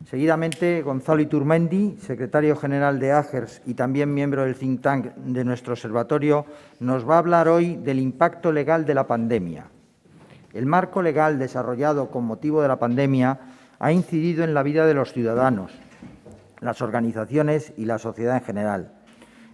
Seguidamente, Gonzalo Iturmendi, secretario general de AGERS y también miembro del think tank de nuestro observatorio, nos va a hablar hoy del impacto legal de la pandemia. El marco legal desarrollado con motivo de la pandemia ha incidido en la vida de los ciudadanos, las organizaciones y la sociedad en general.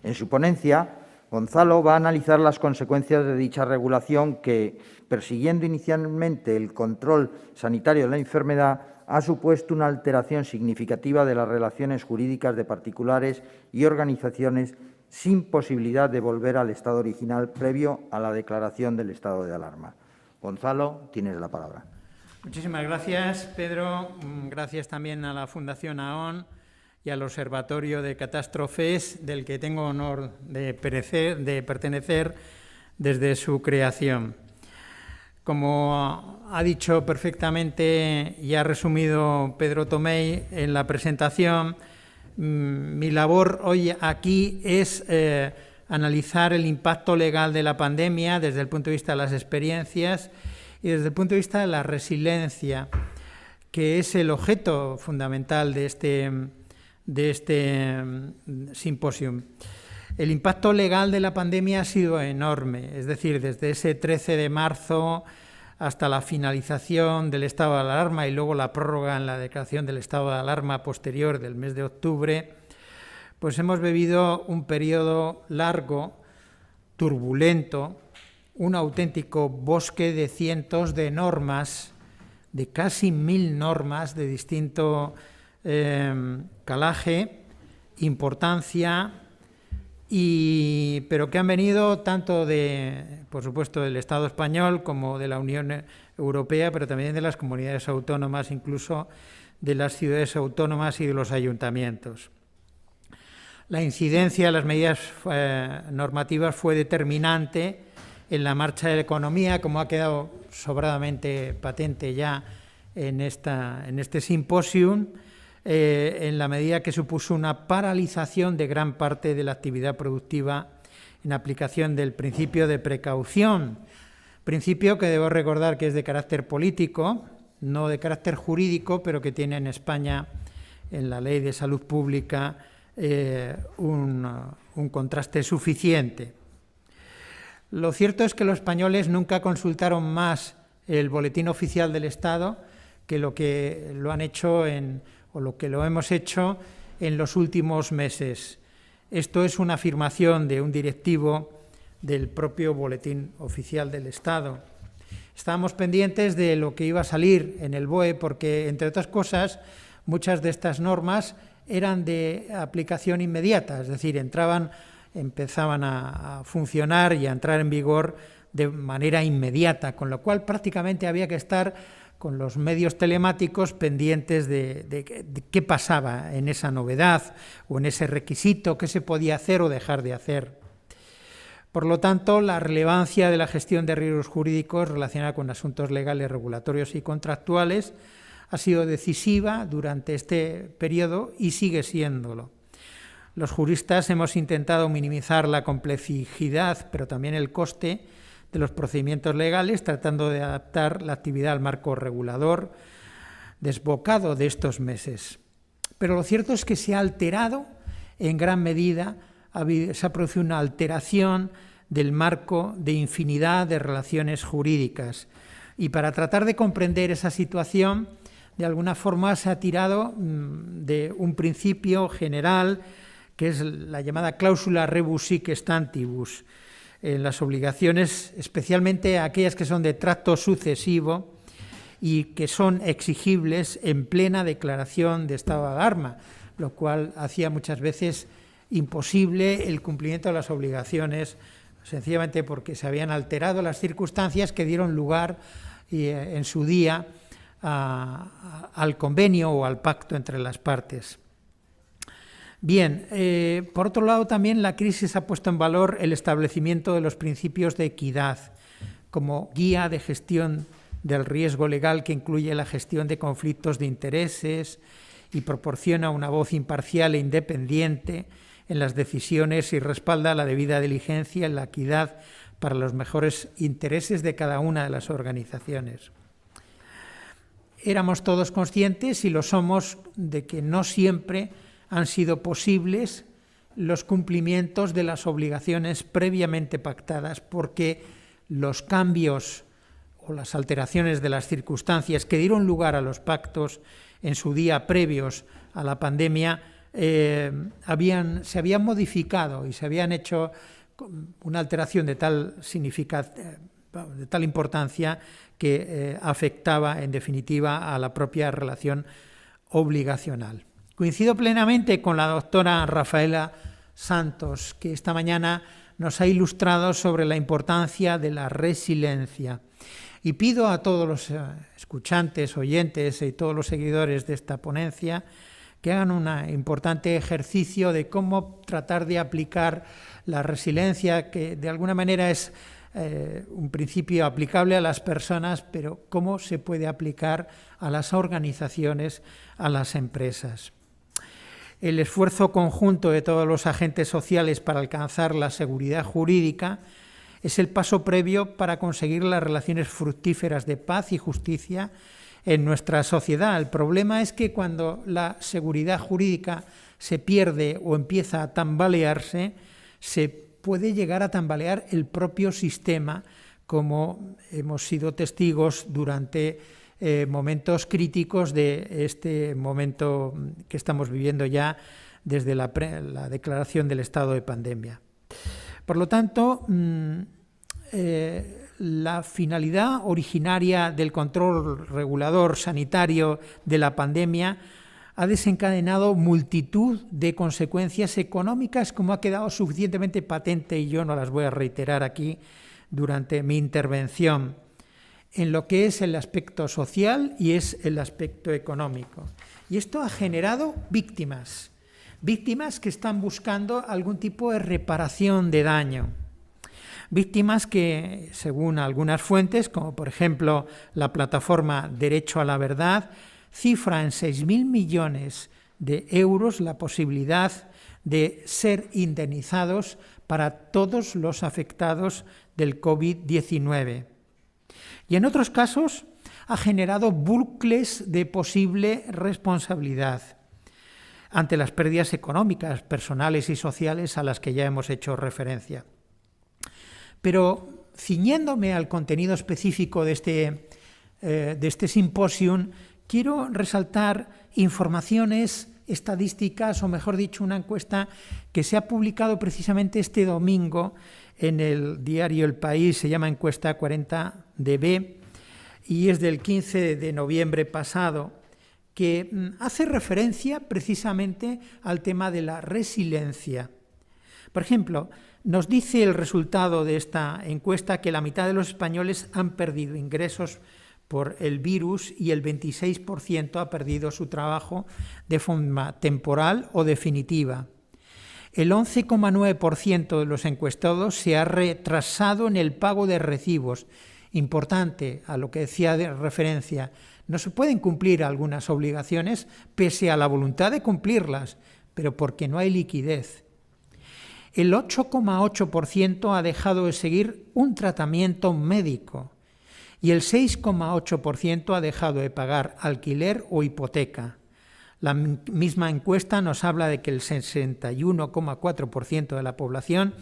En su ponencia, Gonzalo va a analizar las consecuencias de dicha regulación que, persiguiendo inicialmente el control sanitario de la enfermedad, ha supuesto una alteración significativa de las relaciones jurídicas de particulares y organizaciones sin posibilidad de volver al estado original previo a la declaración del estado de alarma. Gonzalo, tienes la palabra. Muchísimas gracias, Pedro. Gracias también a la Fundación AON y al Observatorio de Catástrofes, del que tengo honor de pertenecer desde su creación. Como ha dicho perfectamente y ha resumido Pedro Tomei en la presentación, mi labor hoy aquí es analizar el impacto legal de la pandemia desde el punto de vista de las experiencias y desde el punto de vista de la resiliencia, que es el objeto fundamental de este simposio. El impacto legal de la pandemia ha sido enorme, es decir, desde ese 13 de marzo hasta la finalización del estado de alarma y luego la prórroga en la declaración del estado de alarma posterior del mes de octubre, pues hemos vivido un periodo largo, turbulento, un auténtico bosque de cientos de normas, de casi 1000 normas de distinto calaje, importancia, pero que han venido tanto por supuesto, del Estado español como de la Unión Europea, pero también de las comunidades autónomas, incluso de las ciudades autónomas y de los ayuntamientos. La incidencia de las medidas normativas fue determinante en la marcha de la economía, como ha quedado sobradamente patente ya en este simposium, en la medida que supuso una paralización de gran parte de la actividad productiva en aplicación del principio de precaución, principio que debo recordar que es de carácter político, no de carácter jurídico, pero que tiene en España, en la Ley de Salud Pública, un contraste suficiente. Lo cierto es que los españoles nunca consultaron más el Boletín Oficial del Estado que lo han hecho o lo que lo hemos hecho en los últimos meses. Esto es una afirmación de un directivo del propio Boletín Oficial del Estado. Estábamos pendientes de lo que iba a salir en el BOE porque, entre otras cosas, muchas de estas normas eran de aplicación inmediata, es decir, empezaban a funcionar y a entrar en vigor de manera inmediata, con lo cual prácticamente había que estar con los medios telemáticos pendientes de qué pasaba en esa novedad o en ese requisito, qué se podía hacer o dejar de hacer. Por lo tanto, la relevancia de la gestión de riesgos jurídicos relacionada con asuntos legales, regulatorios y contractuales ha sido decisiva durante este periodo y sigue siéndolo. Los juristas hemos intentado minimizar la complejidad, pero también el coste de los procedimientos legales, tratando de adaptar la actividad al marco regulador desbocado de estos meses. Pero lo cierto es que se ha alterado en gran medida, se ha producido una alteración del marco de infinidad de relaciones jurídicas. Y para tratar de comprender esa situación, de alguna forma se ha tirado de un principio general, que es la llamada cláusula rebus sic stantibus, en las obligaciones, especialmente aquellas que son de tracto sucesivo y que son exigibles en plena declaración de estado de alarma, lo cual hacía muchas veces imposible el cumplimiento de las obligaciones, sencillamente porque se habían alterado las circunstancias que dieron lugar en su día al convenio o al pacto entre las partes. Bien, por otro lado también la crisis ha puesto en valor el establecimiento de los principios de equidad como guía de gestión del riesgo legal que incluye la gestión de conflictos de intereses y proporciona una voz imparcial e independiente en las decisiones y respalda la debida diligencia y la equidad para los mejores intereses de cada una de las organizaciones. éramos todos conscientes, y lo somos, de que no siempre han sido posibles los cumplimientos de las obligaciones previamente pactadas, porque los cambios o las alteraciones de las circunstancias que dieron lugar a los pactos en su día previos a la pandemia se habían modificado y se habían hecho una alteración de tal importancia que afectaba en definitiva a la propia relación obligacional. Coincido plenamente con la doctora Rafaela Santos, que esta mañana nos ha ilustrado sobre la importancia de la resiliencia. Y pido a todos los escuchantes, oyentes y todos los seguidores de esta ponencia que hagan un importante ejercicio de cómo tratar de aplicar la resiliencia, que de alguna manera es un principio aplicable a las personas, pero cómo se puede aplicar a las organizaciones, a las empresas. El esfuerzo conjunto de todos los agentes sociales para alcanzar la seguridad jurídica es el paso previo para conseguir las relaciones fructíferas de paz y justicia en nuestra sociedad. El problema es que cuando la seguridad jurídica se pierde o empieza a tambalearse, se puede llegar a tambalear el propio sistema, como hemos sido testigos durante momentos críticos de este momento que estamos viviendo ya desde la declaración del estado de pandemia. Por lo tanto, la finalidad originaria del control regulador sanitario de la pandemia ha desencadenado multitud de consecuencias económicas, como ha quedado suficientemente patente, y yo no las voy a reiterar aquí durante mi intervención, en lo que es el aspecto social y es el aspecto económico. Y esto ha generado víctimas que están buscando algún tipo de reparación de daño. Víctimas que, según algunas fuentes, como por ejemplo la plataforma Derecho a la Verdad, cifra en 6.000 millones de euros la posibilidad de ser indemnizados para todos los afectados del COVID-19. Y en otros casos ha generado bucles de posible responsabilidad ante las pérdidas económicas, personales y sociales a las que ya hemos hecho referencia. Pero ciñéndome al contenido específico de este simposium, quiero resaltar informaciones estadísticas, o mejor dicho, una encuesta que se ha publicado precisamente este domingo en el diario El País, se llama Encuesta 40DB, y es del 15 de noviembre pasado, que hace referencia precisamente al tema de la resiliencia. Por ejemplo, nos dice el resultado de esta encuesta que la mitad de los españoles han perdido ingresos por el virus y el 26% ha perdido su trabajo de forma temporal o definitiva. El 11,9% de los encuestados se ha retrasado en el pago de recibos. Importante, a lo que decía de referencia, no se pueden cumplir algunas obligaciones pese a la voluntad de cumplirlas, pero porque no hay liquidez. El 8,8% ha dejado de seguir un tratamiento médico y el 6,8% ha dejado de pagar alquiler o hipoteca. La misma encuesta nos habla de que el 61,4% de la población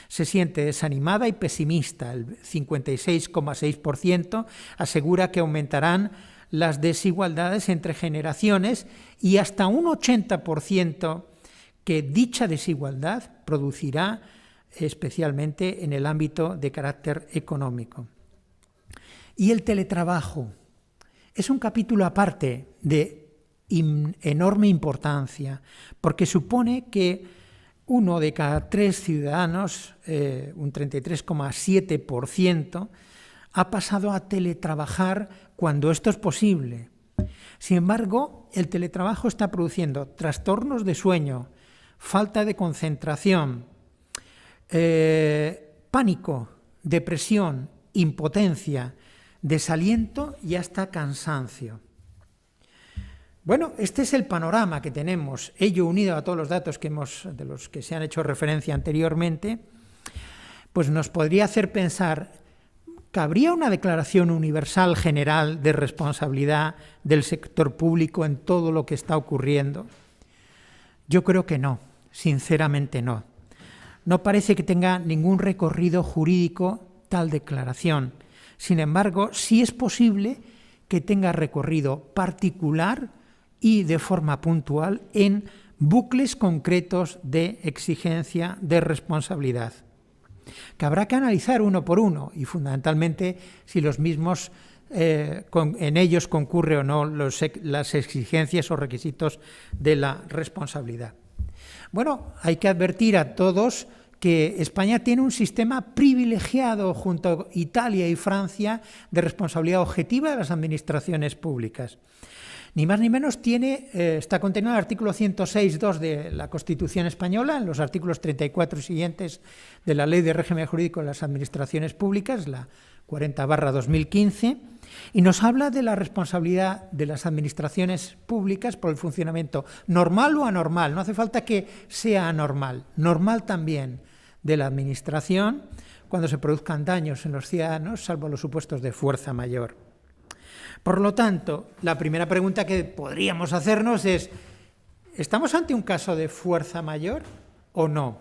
se siente desanimada y pesimista. El 56,6% asegura que aumentarán las desigualdades entre generaciones y hasta un 80% que dicha desigualdad producirá especialmente en el ámbito de carácter económico. Y el teletrabajo es un capítulo aparte de enorme importancia, porque supone que 1 de cada 3 ciudadanos, un 33,7%, ha pasado a teletrabajar cuando esto es posible. Sin embargo, el teletrabajo está produciendo trastornos de sueño, falta de concentración, pánico, depresión, impotencia, desaliento y hasta cansancio. Bueno, este es el panorama que tenemos, ello unido a todos los datos de los que se han hecho referencia anteriormente, pues nos podría hacer pensar ¿cabría una declaración universal general de responsabilidad del sector público en todo lo que está ocurriendo? Yo creo que no, sinceramente no. No parece que tenga ningún recorrido jurídico tal declaración. Sin embargo, sí es posible que tenga recorrido particular y de forma puntual en bucles concretos de exigencia de responsabilidad, que habrá que analizar uno por uno y fundamentalmente si los mismos en ellos concurre o no las exigencias o requisitos de la responsabilidad. Bueno, hay que advertir a todos que España tiene un sistema privilegiado junto a Italia y Francia de responsabilidad objetiva de las administraciones públicas. Ni más ni menos está contenido en el artículo 106.2 de la Constitución española, en los artículos 34 y siguientes de la Ley de Régimen Jurídico de las Administraciones Públicas, la 40/2015, y nos habla de la responsabilidad de las administraciones públicas por el funcionamiento normal o anormal. No hace falta que sea anormal, normal también de la administración cuando se produzcan daños en los ciudadanos, salvo los supuestos de fuerza mayor. Por lo tanto, la primera pregunta que podríamos hacernos es: ¿estamos ante un caso de fuerza mayor o no?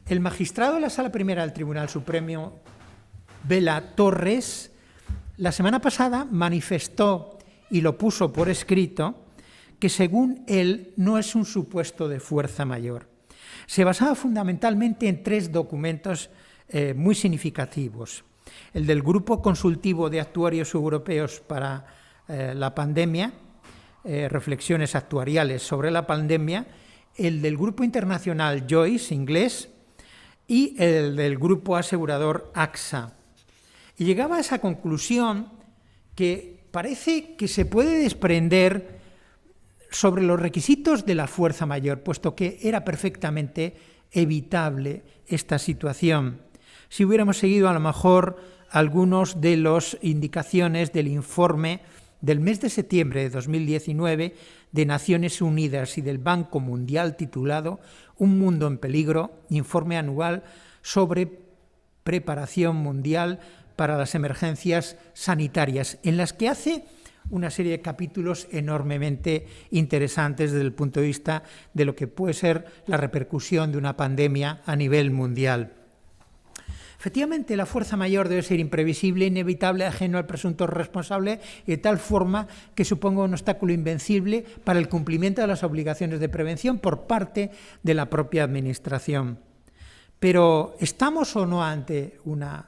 El magistrado de la Sala Primera del Tribunal Supremo, Vela Torres, la semana pasada manifestó y lo puso por escrito que según él no es un supuesto de fuerza mayor. Se basaba fundamentalmente en 3 documentos muy significativos. El del Grupo Consultivo de Actuarios Europeos para la Pandemia, reflexiones actuariales sobre la pandemia, el del Grupo Internacional Joyce, inglés, y el del Grupo Asegurador AXA. Y llegaba a esa conclusión que parece que se puede desprender sobre los requisitos de la fuerza mayor, puesto que era perfectamente evitable esta situación. Si hubiéramos seguido a lo mejor algunos de las indicaciones del informe del mes de septiembre de 2019 de Naciones Unidas y del Banco Mundial titulado Un mundo en peligro, informe anual sobre preparación mundial para las emergencias sanitarias, en las que hace una serie de capítulos enormemente interesantes desde el punto de vista de lo que puede ser la repercusión de una pandemia a nivel mundial. Efectivamente, la fuerza mayor debe ser imprevisible, inevitable, ajeno al presunto responsable y de tal forma que suponga un obstáculo invencible para el cumplimiento de las obligaciones de prevención por parte de la propia Administración. Pero, ¿estamos o no ante una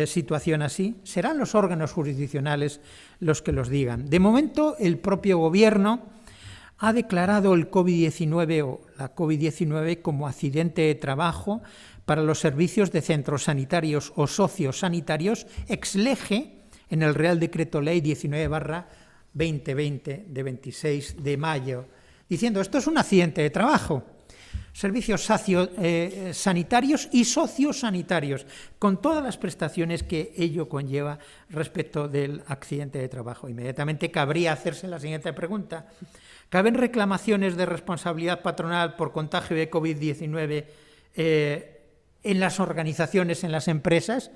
situación así? Serán los órganos jurisdiccionales los que los digan. De momento, el propio Gobierno ha declarado el COVID-19 o la COVID-19 como accidente de trabajo para los servicios de centros sanitarios o sociosanitarios ex lege en el Real Decreto Ley 19/2020 de 26 de mayo, diciendo esto es un accidente de trabajo. Servicios sanitarios y sociosanitarios, con todas las prestaciones que ello conlleva respecto del accidente de trabajo. Inmediatamente cabría hacerse la siguiente pregunta. ¿Caben reclamaciones de responsabilidad patronal por contagio de COVID-19 en las organizaciones, en las empresas?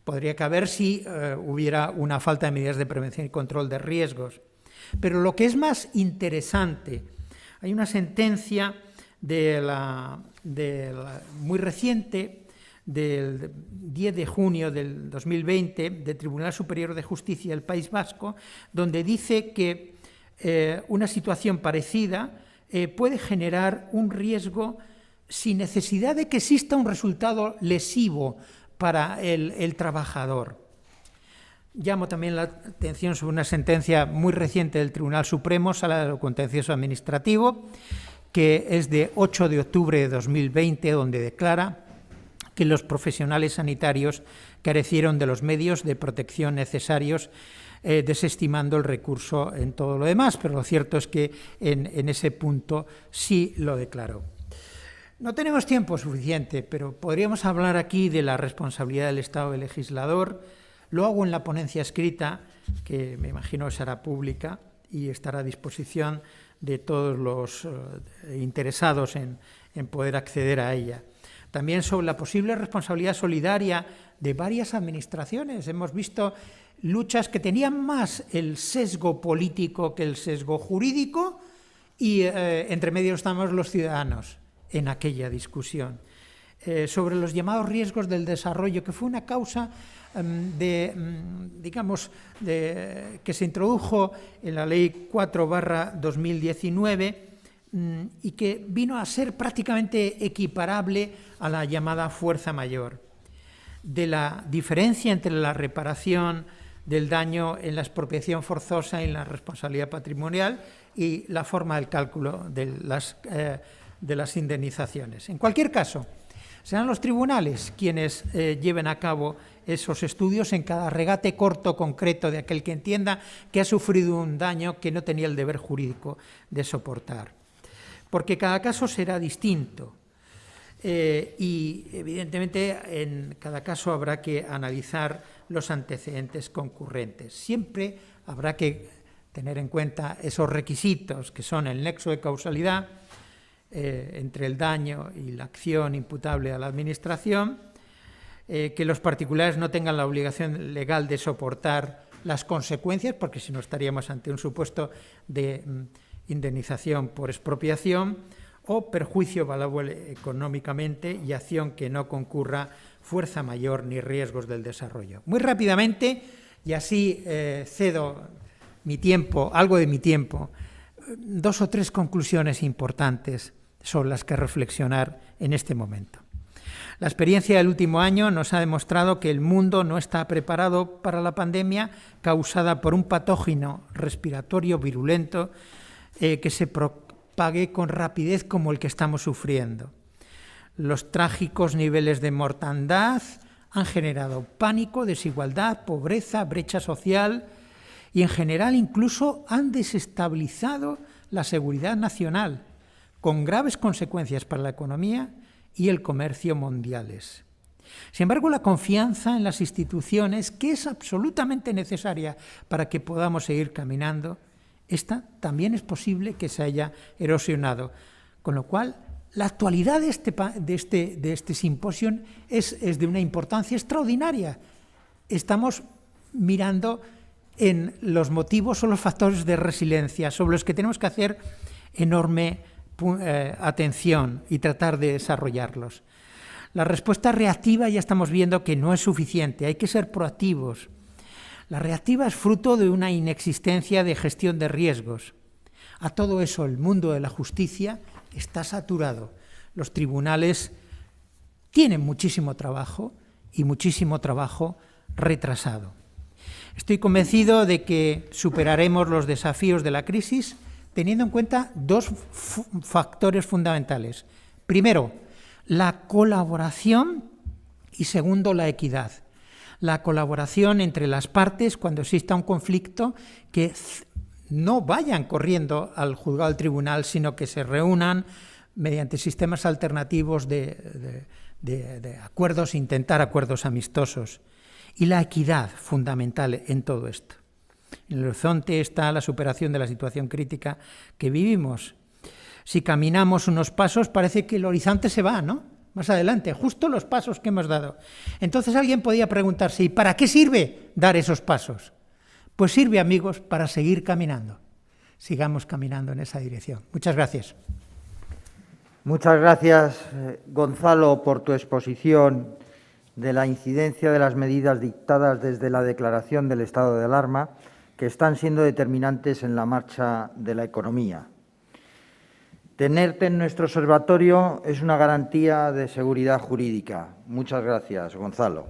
Podría caber si hubiera una falta de medidas de prevención y control de riesgos. Pero lo que es más interesante, hay una sentencia muy reciente, del 10 de junio del 2020, del Tribunal Superior de Justicia del País Vasco, donde dice que una situación parecida puede generar un riesgo sin necesidad de que exista un resultado lesivo para el trabajador. Llamo también la atención sobre una sentencia muy reciente del Tribunal Supremo, Sala de lo Contencioso Administrativo, que es de 8 de octubre de 2020, donde declara que los profesionales sanitarios carecieron de los medios de protección necesarios, desestimando el recurso en todo lo demás, pero lo cierto es que en ese punto sí lo declaró. No tenemos tiempo suficiente, pero podríamos hablar aquí de la responsabilidad del Estado de legislador. Lo hago en la ponencia escrita, que me imagino será pública y estará a disposición de todos los interesados en poder acceder a ella. También sobre la posible responsabilidad solidaria de varias administraciones. Hemos visto luchas que tenían más el sesgo político que el sesgo jurídico y entre medio estamos los ciudadanos en aquella discusión. Sobre los llamados riesgos del desarrollo, que fue una causa que se introdujo en la Ley 4/2019 y que vino a ser prácticamente equiparable a la llamada fuerza mayor. De la diferencia entre la reparación del daño en la expropiación forzosa y en la responsabilidad patrimonial y la forma del cálculo de las indemnizaciones. En cualquier caso, serán los tribunales quienes lleven a cabo esos estudios en cada regate corto concreto de aquel que entienda que ha sufrido un daño que no tenía el deber jurídico de soportar. Porque cada caso será distinto y, evidentemente, en cada caso habrá que analizar los antecedentes concurrentes. Siempre habrá que tener en cuenta esos requisitos que son el nexo de causalidad entre el daño y la acción imputable a la Administración, que los particulares no tengan la obligación legal de soportar las consecuencias, porque si no estaríamos ante un supuesto de indemnización por expropiación o perjuicio valorable económicamente y acción que no concurra fuerza mayor ni riesgos del desarrollo. Muy rápidamente, y así cedo mi tiempo, algo de mi tiempo, 2 o 3 conclusiones importantes sobre las que reflexionar en este momento. La experiencia del último año nos ha demostrado que el mundo no está preparado para la pandemia causada por un patógeno respiratorio virulento que se propague con rapidez como el que estamos sufriendo. Los trágicos niveles de mortandad han generado pánico, desigualdad, pobreza, brecha social y en general incluso han desestabilizado la seguridad nacional, con graves consecuencias para la economía y el comercio mundiales. Sin embargo, la confianza en las instituciones, que es absolutamente necesaria para que podamos seguir caminando, esta también es posible que se haya erosionado. Con lo cual, la actualidad de este simposio es de una importancia extraordinaria. Estamos mirando en los motivos o los factores de resiliencia sobre los que tenemos que hacer enorme atención y tratar de desarrollarlos. La respuesta reactiva ya estamos viendo que no es suficiente, hay que ser proactivos. La reactiva es fruto de una inexistencia de gestión de riesgos. A todo eso el mundo de la justicia está saturado. Los tribunales tienen muchísimo trabajo y muchísimo trabajo retrasado. Estoy convencido de que superaremos los desafíos de la crisis teniendo en cuenta 2 factores fundamentales. Primero, la colaboración y segundo, la equidad. La colaboración entre las partes cuando exista un conflicto, que no vayan corriendo al juzgado del tribunal, sino que se reúnan mediante sistemas alternativos de acuerdos, intentar acuerdos amistosos. Y la equidad fundamental en todo esto. En el horizonte está la superación de la situación crítica que vivimos. Si caminamos unos pasos, parece que el horizonte se va, ¿no? Más adelante, justo los pasos que hemos dado. Entonces alguien podría preguntarse, ¿y para qué sirve dar esos pasos? Pues sirve, amigos, para seguir caminando. Sigamos caminando en esa dirección. Muchas gracias. Muchas gracias, Gonzalo, por tu exposición de la incidencia de las medidas dictadas desde la declaración del estado de alarma, que están siendo determinantes en la marcha de la economía. Tenerte en nuestro observatorio es una garantía de seguridad jurídica. Muchas gracias, Gonzalo.